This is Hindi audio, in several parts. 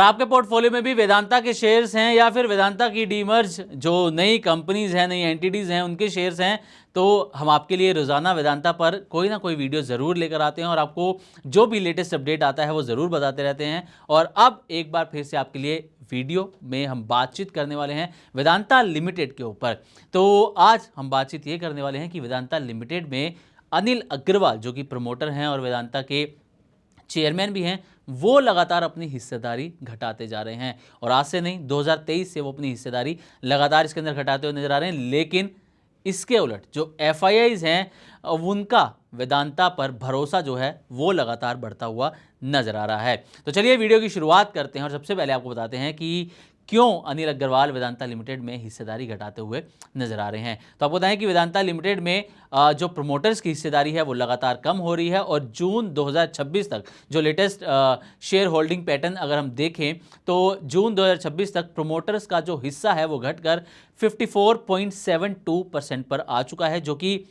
आपके पोर्टफोलियो में भी वेदांता के शेयर्स हैं या फिर वेदांता की डीमर्ज जो नई कंपनीज हैं, नई एंटिटीज़ हैं, उनके शेयर्स हैं, तो हम आपके लिए रोज़ाना वेदांता पर कोई ना कोई वीडियो ज़रूर लेकर आते हैं और आपको जो भी लेटेस्ट अपडेट आता है वो ज़रूर बताते रहते हैं। और अब एक बार फिर से आपके लिए वीडियो में हम बातचीत करने वाले हैं वेदांता लिमिटेड के ऊपर। तो आज हम बातचीत ये करने वाले हैं कि वेदांता लिमिटेड में अनिल अग्रवाल जो कि प्रमोटर हैं और वेदांता के चेयरमैन भी हैं, वो लगातार अपनी हिस्सेदारी घटाते जा रहे हैं। और आज से नहीं, 2023 से वो अपनी हिस्सेदारी लगातार इसके अंदर घटाते हुए नजर आ रहे हैं। लेकिन इसके उलट जो एफआईआईज हैं उनका वेदांता पर भरोसा जो है वो लगातार बढ़ता हुआ नजर आ रहा है। तो चलिए वीडियो की शुरुआत करते हैं और सबसे पहले आपको बताते हैं कि क्यों अनिल अग्रवाल वेदांता लिमिटेड में हिस्सेदारी घटाते हुए नजर आ रहे हैं। तो आपको बताएं कि वेदांता लिमिटेड में जो प्रमोटर्स की हिस्सेदारी है वो लगातार कम हो रही है और जून 2026 तक जो लेटेस्ट शेयर होल्डिंग पैटर्न अगर हम देखें तो जून 2026 तक प्रमोटर्स का जो हिस्सा है वो घटकर 54.72% पर आ चुका है, जो कि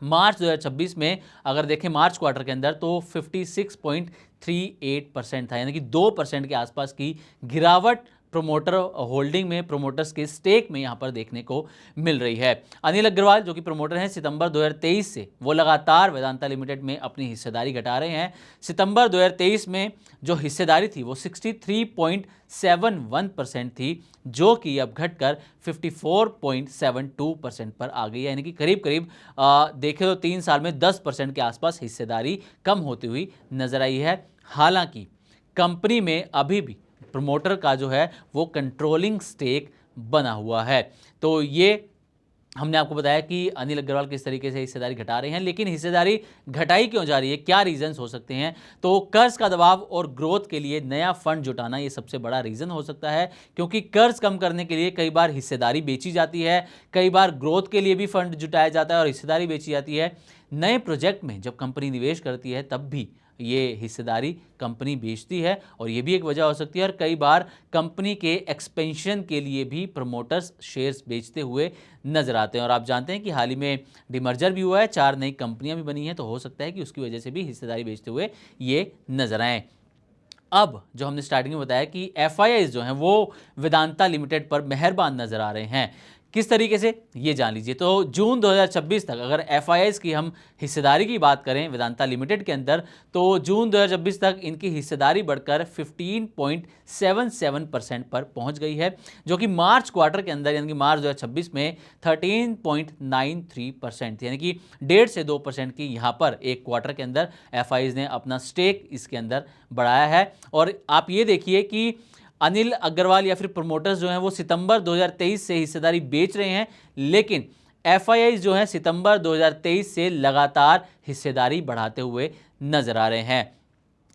मार्च 2026 में अगर देखें मार्च क्वार्टर के अंदर तो 56.38% था, यानी कि 2% के आसपास की गिरावट प्रोमोटर होल्डिंग में, प्रोमोटर्स के स्टेक में यहां पर देखने को मिल रही है। अनिल अग्रवाल जो कि प्रमोटर हैं, सितंबर 2023 से वो लगातार वेदांता लिमिटेड में अपनी हिस्सेदारी घटा रहे हैं। सितंबर 2023 में जो हिस्सेदारी थी वो 63.71% थी, जो कि अब घटकर 54.72% पर आ गई है, यानी कि करीब करीब देखें तो 3 साल में 10% के आसपास हिस्सेदारी कम होती हुई नजर आई है। हालांकि कंपनी में अभी भी प्रमोटर का जो है वो कंट्रोलिंग स्टेक बना हुआ है। तो ये हमने आपको बताया कि अनिल अग्रवाल किस तरीके से हिस्सेदारी घटा रहे हैं, लेकिन हिस्सेदारी घटाई क्यों जा रही है, क्या रीजंस हो सकते हैं। तो कर्ज का दबाव और ग्रोथ के लिए नया फंड जुटाना ये सबसे बड़ा रीजन हो सकता है, क्योंकि कर्ज कम करने के लिए कई बार हिस्सेदारी बेची जाती है, कई बार ग्रोथ के लिए भी फंड जुटाया जाता है और हिस्सेदारी बेची जाती है। नए प्रोजेक्ट में जब कंपनी निवेश करती है तब भी ये हिस्सेदारी कंपनी बेचती है और ये भी एक वजह हो सकती है। और कई बार कंपनी के एक्सपेंशन के लिए भी प्रमोटर्स शेयर्स बेचते हुए नजर आते हैं। और आप जानते हैं कि हाल ही में डिमर्जर भी हुआ है, 4 नई कंपनियां भी बनी हैं, तो हो सकता है कि उसकी वजह से भी हिस्सेदारी बेचते हुए ये नजर आए। अब जो हमने स्टार्टिंग में बताया कि एफआईआईज जो हैं वो वेदांता लिमिटेड पर मेहरबान नजर आ रहे हैं, किस तरीके से ये जान लीजिए। तो जून 2026 तक अगर एफआईआईज की हम हिस्सेदारी की बात करें वेदांता लिमिटेड के अंदर, तो जून 2026 तक इनकी हिस्सेदारी बढ़कर 15.77% पर पहुंच गई है, जो कि मार्च क्वार्टर के अंदर यानी कि मार्च 2026 में 13.93%, यानी कि 1.5 से 2% की यहाँ पर एक क्वार्टर के अंदर एफआईआईज ने अपना स्टेक इसके अंदर बढ़ाया है। और आप ये देखिए कि अनिल अग्रवाल या फिर प्रमोटर्स जो हैं वो सितंबर 2023 से हिस्सेदारी बेच रहे हैं, लेकिन एफआईआईज जो हैं सितंबर 2023 से लगातार हिस्सेदारी बढ़ाते हुए नजर आ रहे हैं।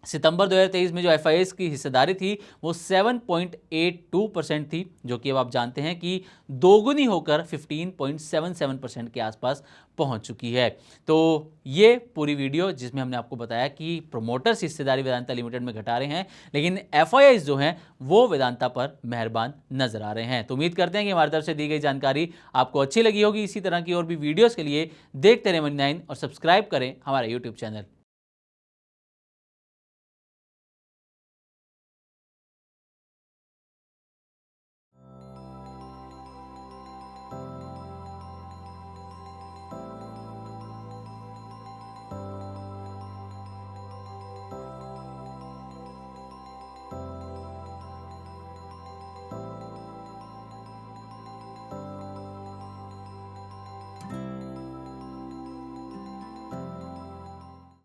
सितंबर 2023 में जो एफआईआईज की हिस्सेदारी थी वो 7.82% थी, जो कि अब आप जानते हैं कि दोगुनी होकर 15.77% के आसपास पहुंच चुकी है। तो ये पूरी वीडियो जिसमें हमने आपको बताया कि प्रोमोटर्स हिस्सेदारी वेदांता लिमिटेड में घटा रहे हैं, लेकिन एफआईआईज जो हैं वो वेदांता पर मेहरबान नजर आ रहे हैं। तो उम्मीद करते हैं कि हमारी तरफ से दी गई जानकारी आपको अच्छी लगी होगी। इसी तरह की और भी वीडियोज़ के लिए देखते रहें मनी 9 और सब्सक्राइब करें हमारा यूट्यूब चैनल।